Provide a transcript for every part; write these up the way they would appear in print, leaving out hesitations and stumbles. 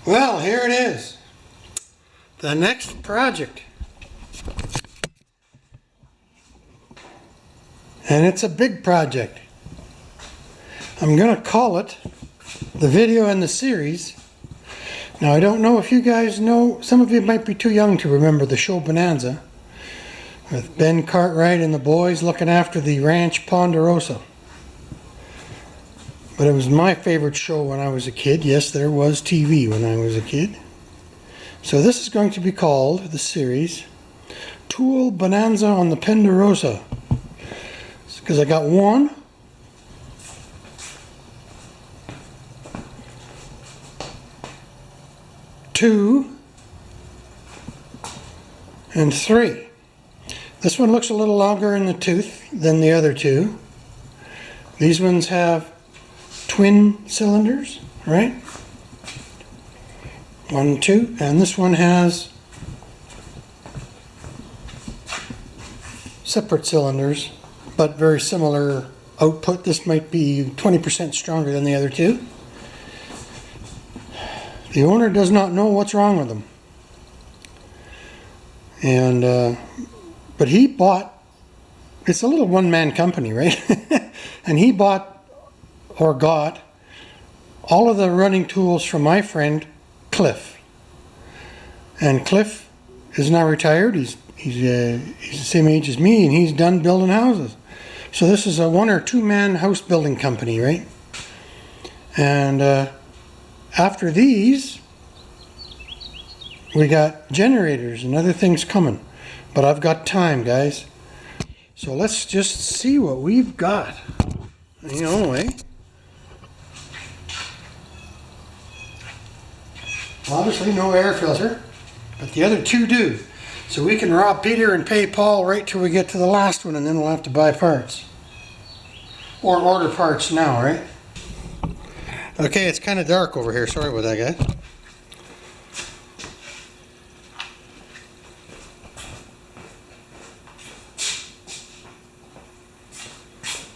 Well, here it is. The next project. And it's a big project. I'm going to call it the video in the series. Now, I don't know if you guys know, some of you might be too young to remember the show Bonanza with Ben Cartwright and the boys looking after the ranch Penderosa. But it was my favorite show when I was a kid. Yes, there was TV when I was a kid. So this is going to be called, the series, Tool Bonanza on the Penderosa. Because I got 1, 2, and 3. This one looks a little longer in the tooth than the other two. These ones have twin cylinders, right? 1, 2, and this one has separate cylinders, but very similar output. This might be 20% stronger than the other two. The owner does not know what's wrong with them. And, but he bought, it's a little one-man company, right? And he bought or got all of the running tools from my friend Cliff. And Cliff is now retired. He's the same age as me, and he's done building houses. So this is a 1 or 2 man house building company, right? And after these, we got generators and other things coming. But I've got time, guys. So let's just see what we've got. You know, eh? Obviously no air filter, but the other two do. So we can rob Peter and pay Paul right till we get to the last one, and then we'll have to buy parts. Or order parts now, right? Okay, it's kind of dark over here. Sorry about that, guys.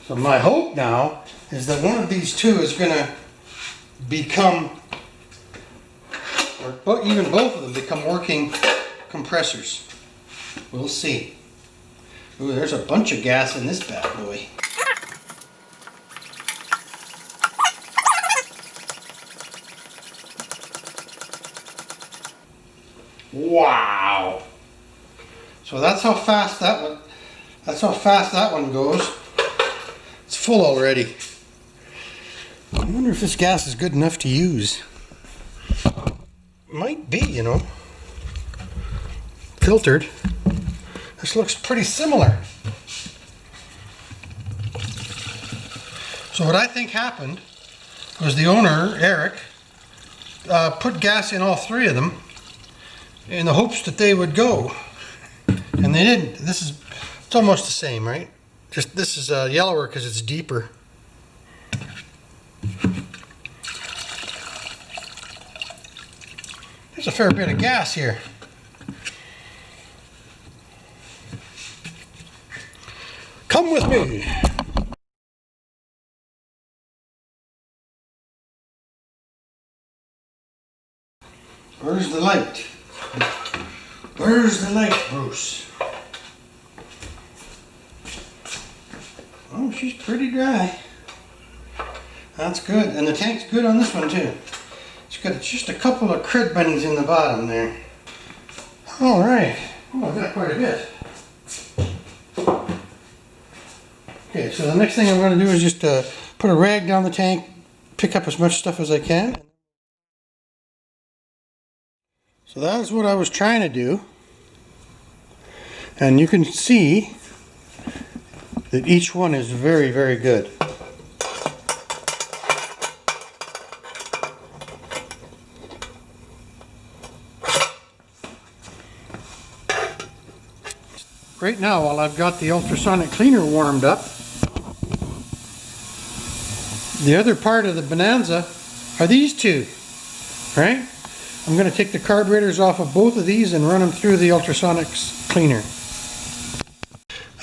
So my hope now is that one of these two is going to become, or even both of them become working compressors. We'll see. Ooh, there's a bunch of gas in this bad boy. Wow! So that's how fast that one. That's how fast that one goes. It's full already. I wonder if this gas is good enough to use. Might be, you know. Filtered. This looks pretty similar. So what I think happened was the owner, Eric, put gas in all 3 of them in the hopes that they would go. And they didn't. It's almost the same, right? Just this is yellower because it's deeper. There's a fair bit of gas here. Come with me. Where's the light? Where's the light, Bruce? Oh, she's pretty dry. That's good. And the tank's good on this one too. It's got just a couple of crud bunnies in the bottom there. Alright. Oh, I've got quite a bit. Okay, so the next thing I'm going to do is just put a rag down the tank, pick up as much stuff as I can. So that is what I was trying to do. And you can see that each one is very, very good. Right now, while I've got the ultrasonic cleaner warmed up, the other part of the Bonanza are these two, right? I'm going to take the carburetors off of both of these and run them through the ultrasonics cleaner.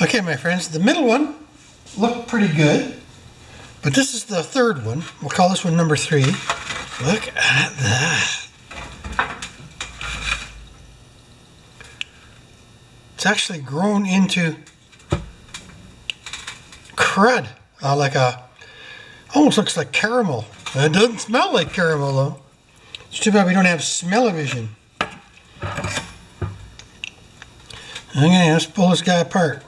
Okay, my friends, the middle one looked pretty good, but this is the third one. We'll call this one number 3. Look at that. It's actually grown into crud, like almost looks like caramel. It doesn't smell like caramel though. It's too bad we don't have smell-o-vision. Okay, let's pull this guy apart.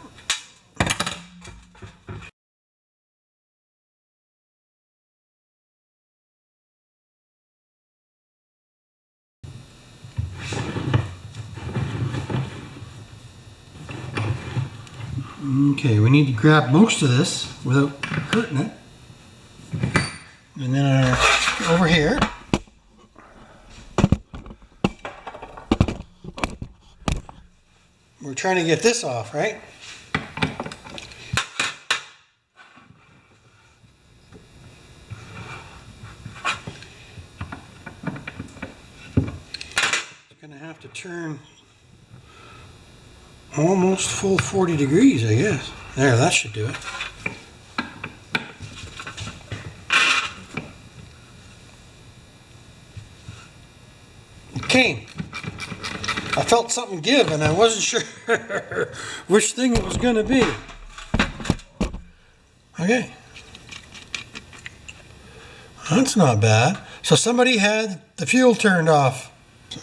Okay, we need to grab most of this without hurting it. And then over here, we're trying to get this off, right? It's going to have to turn almost full 40 degrees, I guess. There, that should do it. It came. I felt something give and I wasn't sure which thing it was going to be. Okay. That's not bad. So somebody had the fuel turned off.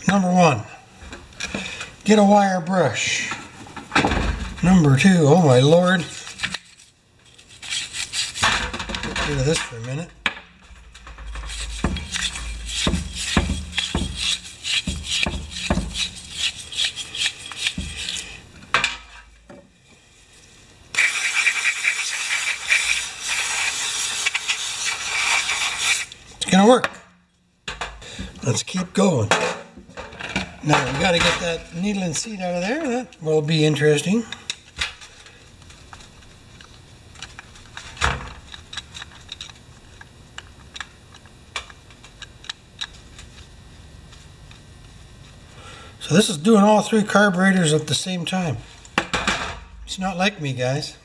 Number one, get a wire brush. Number two, oh my lord. Get rid of this for a minute. It's gonna work. Let's keep going. Now we gotta get that needle and seat out of there. That will be interesting. So this is doing all three carburetors at the same time. It's not like me, guys.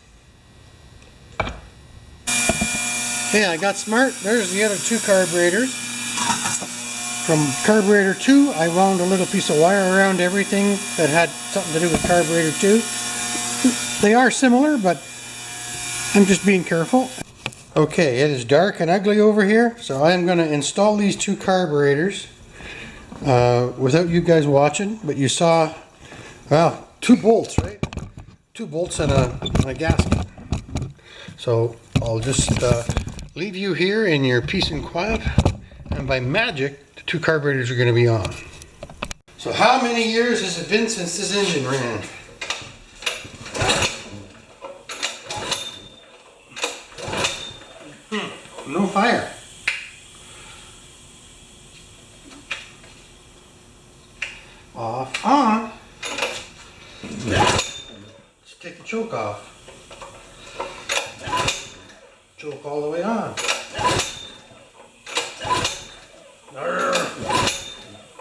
Okay, I got smart. There's the other two carburetors. From carburetor 2, I wound a little piece of wire around everything that had something to do with carburetor 2. They are similar, but I'm just being careful. Okay, it is dark and ugly over here, so I am going to install these two carburetors. Without you guys watching, but you saw, well, 2 bolts, right? 2 bolts and a gasket. So I'll just leave you here in your peace and quiet, and by magic, the 2 carburetors are going to be on. So how many years has it been since this engine ran? No fire. Off, on. Let's take the choke off. Choke all the way on.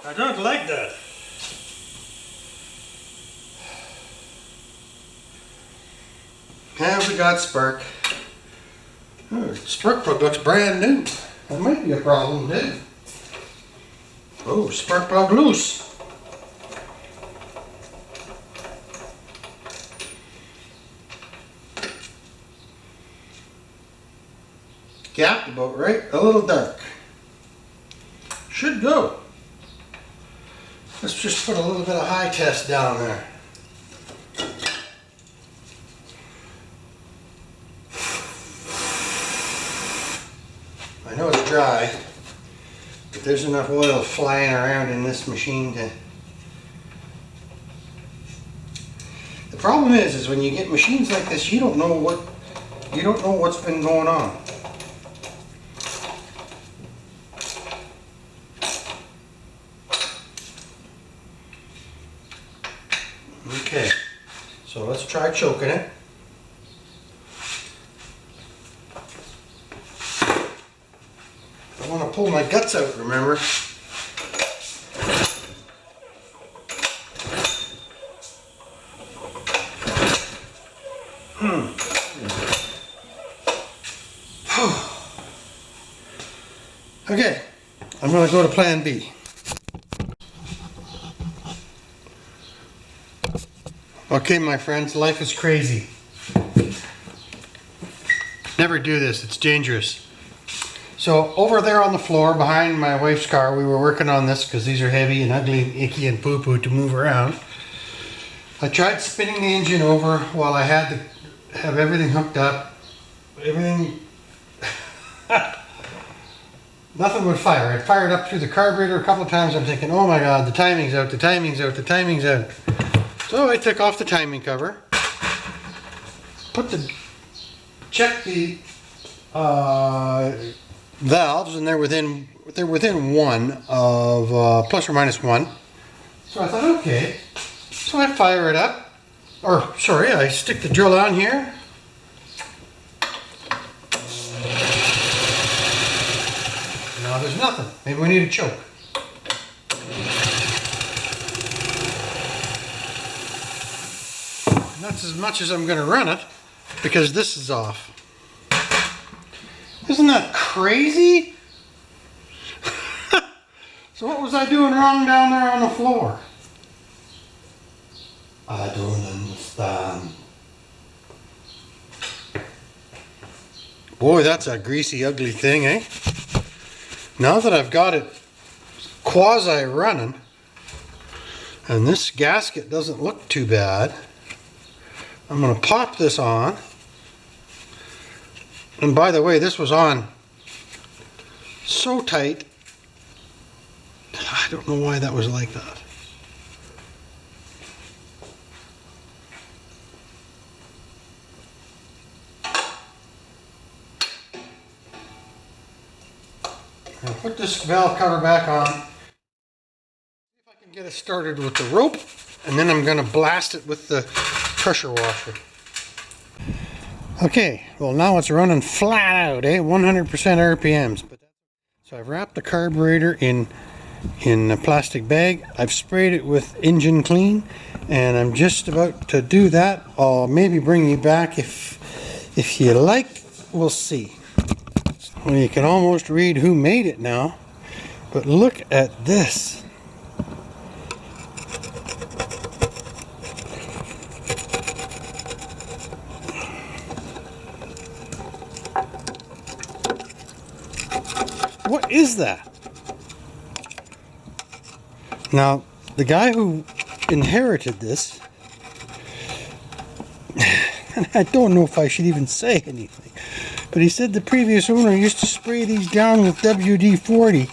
I don't like that. And we got spark. Oh, spark plug looks brand new. That might be a problem too. Oh, spark plug loose. Gapped about right, a little dark. Should go. Let's just put a little bit of high test down there. I know it's dry, but there's enough oil flying around in this machine to... The problem is when you get machines like this, you don't know what's been going on. Okay, so let's try choking it. I want to pull my guts out, remember? Okay, I'm going to go to plan B. Okay, my friends, life is crazy. Never do this, it's dangerous. So over there on the floor behind my wife's car, we were working on this because these are heavy and ugly and icky and poo-poo to move around. I tried spinning the engine over while I had to have everything hooked up. Everything, nothing would fire. It fired up through the carburetor a couple of times. I'm thinking, oh my God, the timing's out, the timing's out, the timing's out. So I took off the timing cover, checked the valves, and they're within one of plus or minus one. So I thought, okay. So I fire it up, or sorry, I stick the drill on here. Now there's nothing. Maybe we need a choke. And that's as much as I'm going to run it, because this is off. Isn't that crazy? So what was I doing wrong down there on the floor? I don't understand. Boy, that's a greasy, ugly thing, eh? Now that I've got it quasi-running, and this gasket doesn't look too bad, I'm going to pop this on. And by the way, this was on so tight, I don't know why that was like that. I'll put this valve cover back on. See if I can get it started with the rope, and then I'm going to blast it with the pressure washer. Okay, well now it's running flat out, 100% RPMs. So I've wrapped the carburetor in a plastic bag. I've sprayed it with engine clean, and I'm just about to do that. I'll maybe bring you back if you like. We'll see. Well, you can almost read who made it now, but look at this. What is that? Now, the guy who inherited this, and I don't know if I should even say anything, but he said the previous owner used to spray these down with WD-40.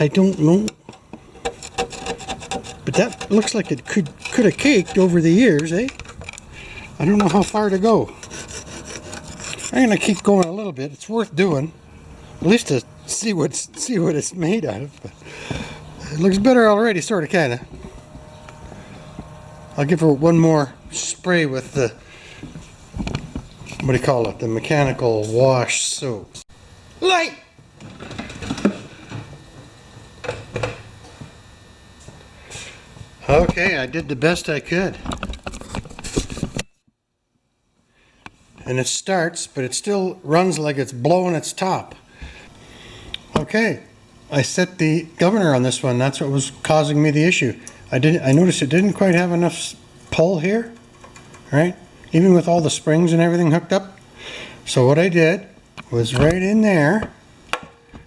I don't know, but that looks like it could have caked over the years, eh? I don't know how far to go. I'm gonna keep going a little bit. It's worth doing, at least to see what it's made out of. But it looks better already, sort of, kind of. I'll give her one more spray with the, what do you call it, the mechanical wash soap. Light! Okay, I did the best I could. And it starts, but it still runs like it's blowing its top. Okay, I set the governor on this one. That's what was causing me the issue. I noticed it didn't quite have enough pull here, right? Even with all the springs and everything hooked up. So what I did was right in there,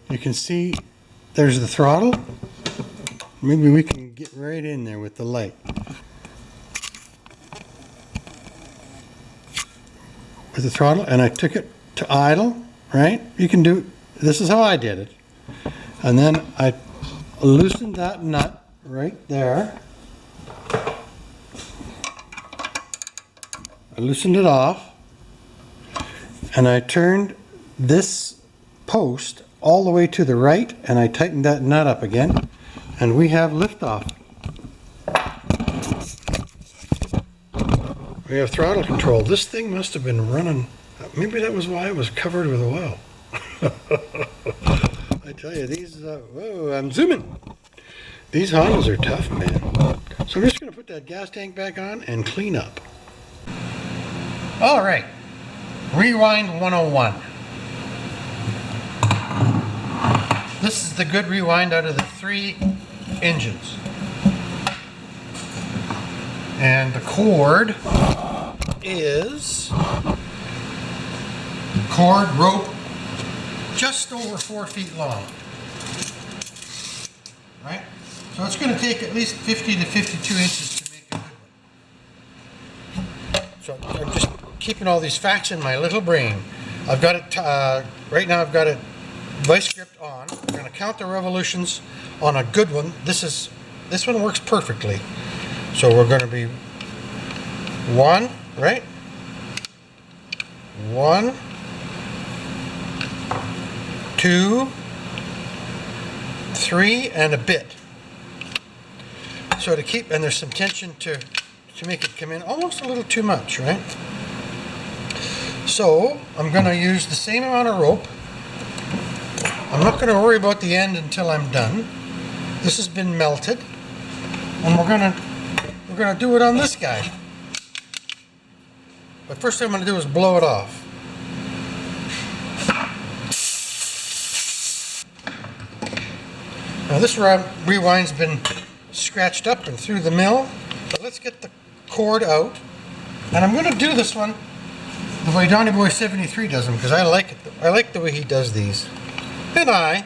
you can see there's the throttle. Maybe we can get right in there with the light. With the throttle, and I took it to idle, right? You can do, this is how I did it. And then I loosened that nut right there. I loosened it off, and I turned this post all the way to the right, and I tightened that nut up again, and we have liftoff. We have throttle control. This thing must have been running. Maybe that was why it was covered with oil. I tell you, these, whoa, I'm zooming. These Hondas are tough, man. So I'm just going to put that gas tank back on and clean up. All right, Rewind 101. This is the good rewind out of the 3 engines. And the cord is cord rope just over 4 feet long. Right? So it's going to take at least 50 to 52 inches to make a good one. So I'm just keeping all these facts in my little brain. I've got it, right now I've got it vice gripped on. I'm going to count the revolutions on a good one. This one works perfectly. So we're going to be 1, right? 1, 2, 3, and a bit. So to keep, and there's some tension to make it come in almost a little too much, right? So I'm going to use the same amount of rope. I'm not going to worry about the end until I'm done. This has been melted, and we're going to do it on this guy. But first thing I'm going to do is blow it off. Now this rewind's been scratched up and through the mill, but let's get the cord out. And I'm going to do this one the way Donny Boy 73 does them, because I like it. I like the way he does these. And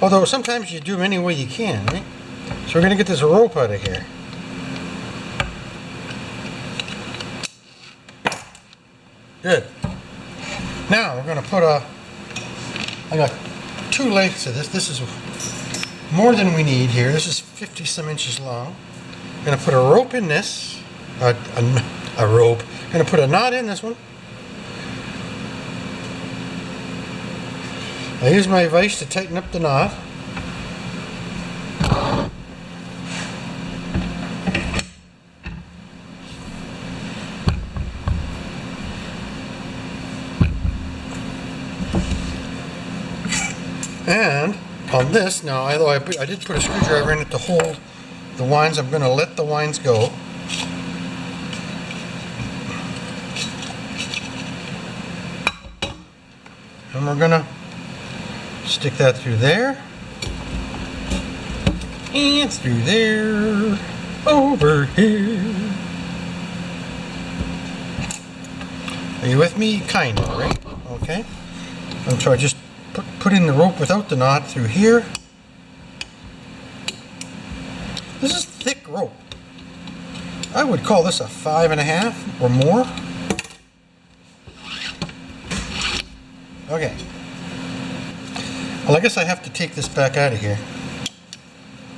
although sometimes you do them any way you can, right? So we're going to get this rope out of here. Good. Now we're going to put I got 2 lengths of this. This is more than we need here. This is 50 some inches long. I'm going to put a rope in this. A rope. I'm going to put a knot in this one. I use my vise to tighten up the knot. And on this, now, although I did put a screwdriver in it to hold the winds, I'm going to let the winds go. And we're going to stick that through there. And through there. Over here. Are you with me? Kind of, right? Okay. And so I just put in the rope without the knot through here. This is thick rope. I would call this a 5.5 or more. Okay. Well, I guess I have to take this back out of here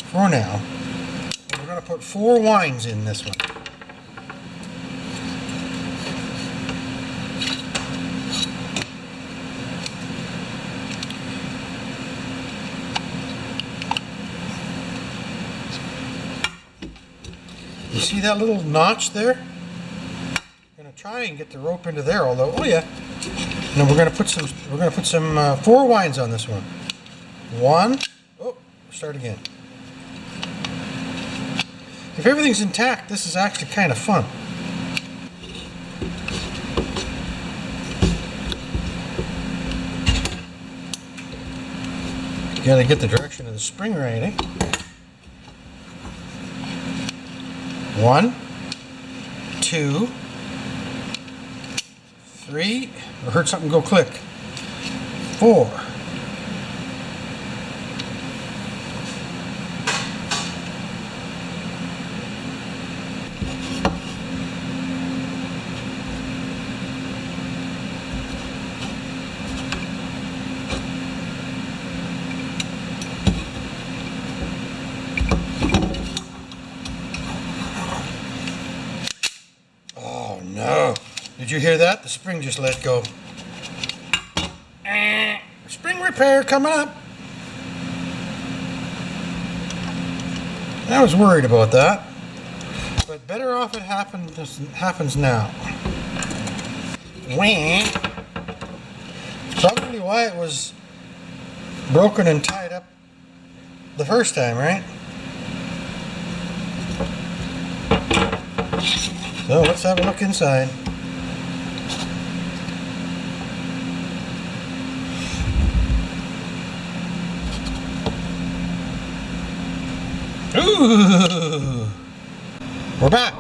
for now. We're going to put 4 winds in this one. You see that little notch there? I'm going to try and get the rope into there, although, oh yeah. And then we're going to put some 4 winds on this one. 1, oh, start again. If everything's intact, this is actually kind of fun. You got to get the direction of the spring right, eh? 1, 2, 3, I heard something go click. 4. No. Did you hear that? The spring just let go. Spring repair coming up. I was worried about that. But better off it happens now. Probably why it was broken and tied up the first time, right? So let's have a look inside. Ooh! We're back.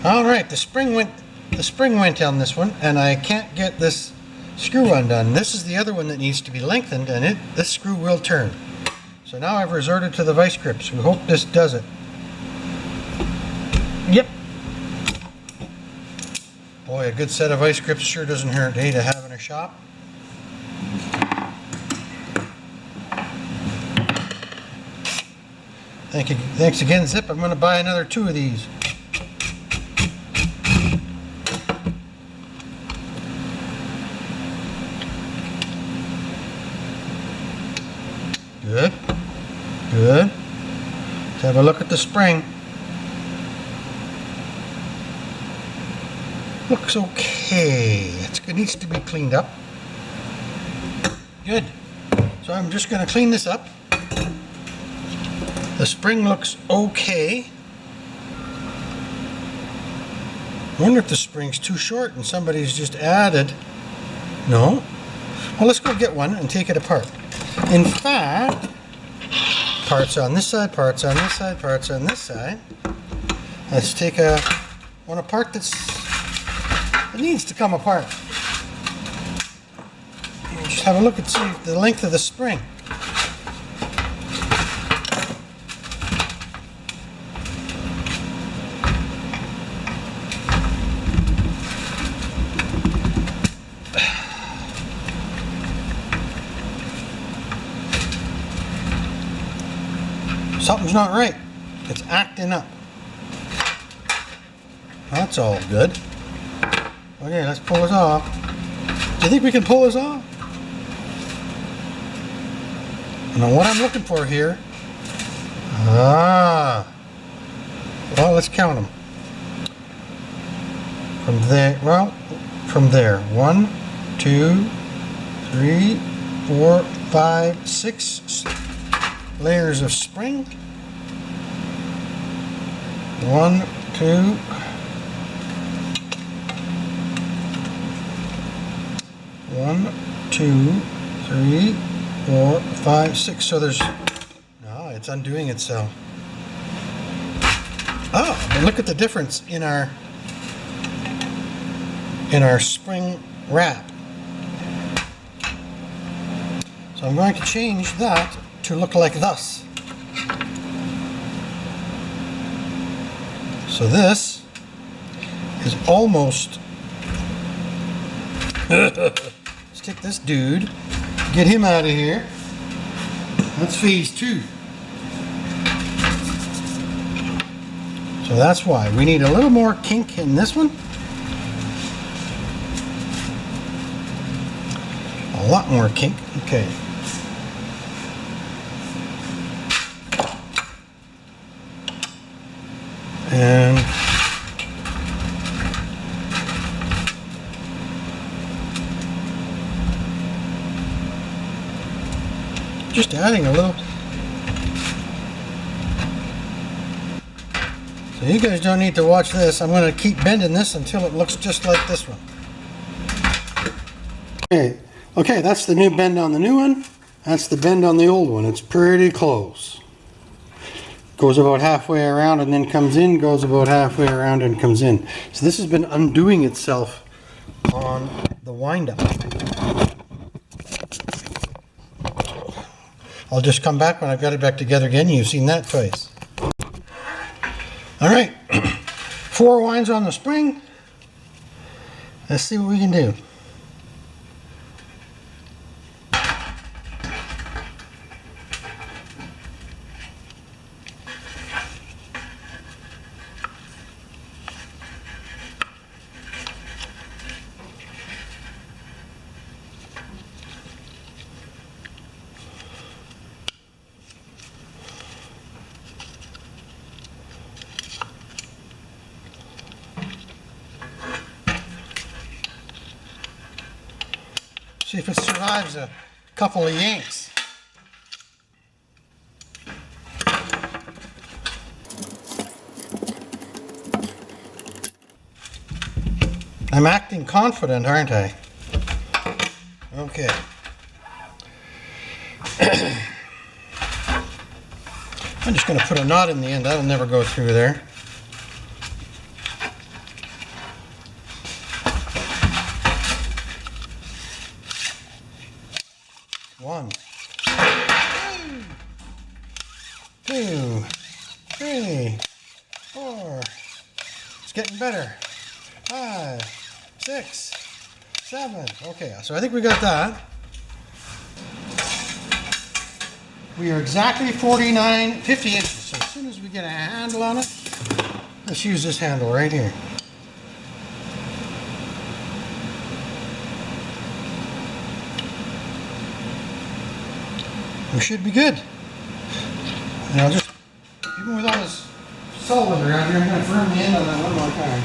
All right, the spring went on this one, and I can't get this screw undone. This is the other one that needs to be lengthened, and this screw will turn. So now I've resorted to the vice grips. We hope this does it. Yep. Boy, a good set of vice grips sure doesn't hurt, eh, to have in a shop. Thanks again, Zip. I'm going to buy another 2 of these. Good. Good. Let's have a look at the spring. Looks okay. It needs to be cleaned up. Good. So I'm just going to clean this up. The spring looks okay. I wonder if the spring's too short and somebody's just added. No? Well, let's go get one and take it apart. In fact, parts on this side, parts on this side, parts on this side. Let's take one apart that needs to come apart. Just have a look and see the length of the spring. Something's not right. It's acting up. That's all good. Okay, let's pull this off. Do you think we can pull this off? Now what I'm looking for here. Well, let's count them. From there. 1, 2, 3, 4, 5, 6 layers of spring. 1, 2, 3, 4, 5, 6. So there's it's undoing itself. Oh, but look at the difference in our spring wrap. So I'm going to change that to look like this. So this is almost let's take this dude, get him out of here. That's phase 2. So that's why we need a little more kink in this one. A lot more kink. Okay. And just adding a little. So you guys don't need to watch this. I'm going to keep bending this until it looks just like this one. Okay, that's the new bend on the new one. That's the bend on the old one. It's pretty close. Goes about halfway around and then comes in, goes about halfway around and comes in. So this has been undoing itself on the wind-up. I'll just come back when I've got it back together again. You've seen that twice. All right, 4 winds on the spring. Let's see what we can do. See if it survives a couple of yanks. I'm acting confident, aren't I? Okay. I'm just going to put a knot in the end. That'll never go through there. 1, 2, 3, 4. It's getting better. 5, 6, 7. Okay, so I think we got that. We are exactly 50 inches. So as soon as we get a handle on it, let's use this handle right here. We should be good. And I'll just, even with all this solid around here, I'm going to firm the end on that one more time.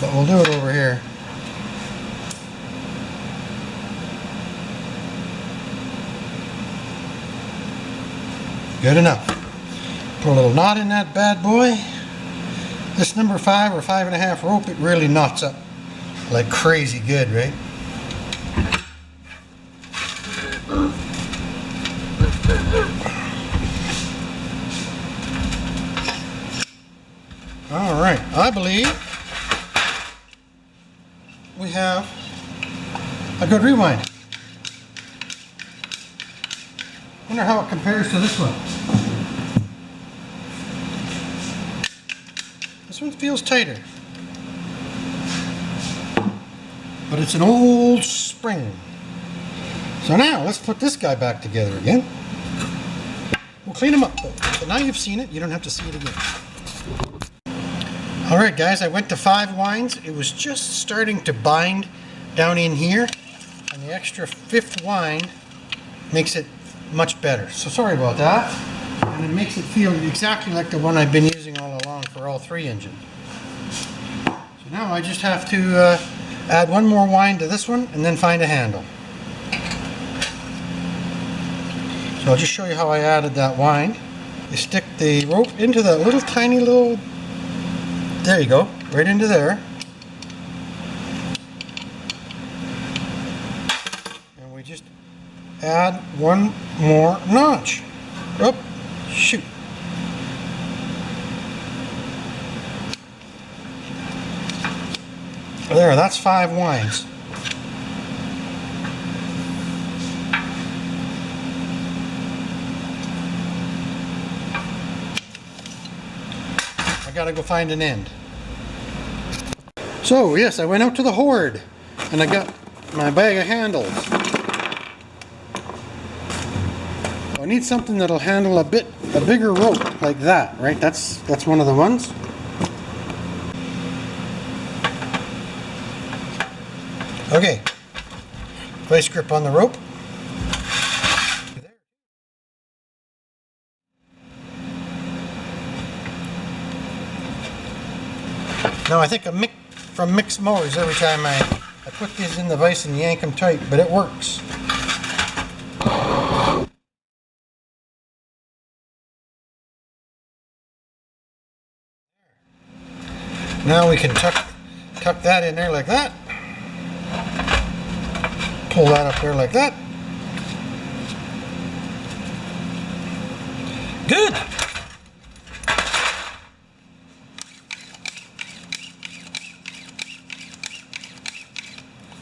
But we'll do it over here. Good enough. Put a little knot in that bad boy. This number 5 or 5.5 rope, it really knots up like crazy good, right? All right, I believe we have a good rewind. Wonder how it compares to this one. This one feels tighter, but it's an old spring. So now let's put this guy back together again. We'll clean him up though. So now you've seen it, you don't have to see it again. Alright guys, I went to 5 winds. It was just starting to bind down in here, and the extra 5th wind makes it much better. So sorry about that. And it makes it feel exactly like the one I've been using all along for all 3 engines. So now I just have to add one more wind to this one and then find a handle. So I'll just show you how I added that wind. You stick the rope into that little tiny little, there you go, right into there. And we just add one more notch. Oh, shoot. There, that's 5 winds. I gotta go find an end. So yes, I went out to the Horde and I got my bag of handles. I need something that'll handle a bigger rope like that, right? That's one of the ones. Okay, vice grip on the rope. Now I think from mixed motors every time I put these in the vise and yank them tight, but it works. Now we can tuck that in there like that. Pull that up there like that. Good.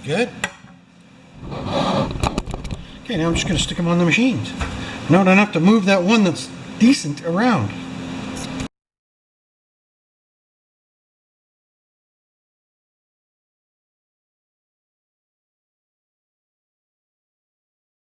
Good. Okay, now I'm just going to stick them on the machines. Now I don't have to move that one that's decent around.